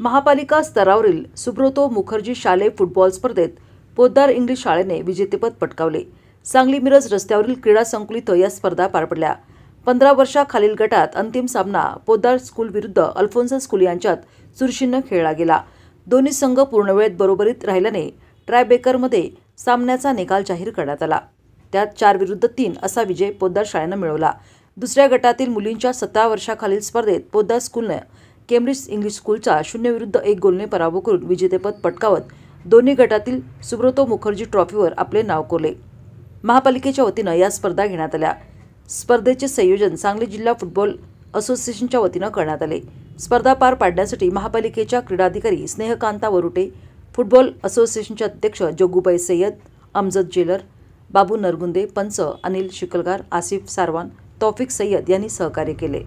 महापालिका स्तरावरील सुब्रतो मुखर्जी शालेय फुटबॉल स्पर्धेत पोद्दार इंग्लिश शाळेने विजेतेपद पटकावले। सांगली मिरज रस्त्यावरील क्रीडा संकुल इथं या स्पर्धा पार पडल्या। 15 वर्षाखालील गटात अंतिम सामना पोद्दार स्कूल विरुद्ध अल्फोन्सा स्कूल यांच्यात चुरशीनं खेळला गेला। दोन्ही संघ पूर्ण वेळेत बरोबरीत राहिल्याने ट्रायबेकरमध्ये सामन्याचा निकाल जाहीर करण्यात आला। त्यात 4-3 असा विजय पोद्दार शाळेनं मिळवला। दुसऱ्या गटातील मुलींच्या 17 वर्षाखालील स्पर्धेत पोद्दार स्कूलने केम्ब्रिज इंग्लिश स्कूलचा 0-1 गोलने पराभव करून विजेतेपद पटकावत दोन्ही गटातील सुब्रतो मुखर्जी ट्रॉफीवर आपले नाव कोरले। महापालिकेच्या वतीनं या स्पर्धा घेण्यात आल्या। स्पर्धेचे संयोजन सांगली जिल्हा फुटबॉल असोसिएशनच्या वतीनं करण्यात आले। स्पर्धा पार पाडण्यासाठी महापालिकेच्या क्रीडाधिकारी स्नेहकांता वरुटे, फुटबॉल असोसिएशनचे अध्यक्ष जोगुबाई सय्यद, अमजद जेलर, बाबू नरगुंदे, पंच अनिल शिकलगार, आसिफ सारवान, तौफिक सय्यद यांनी सहकार्य केले।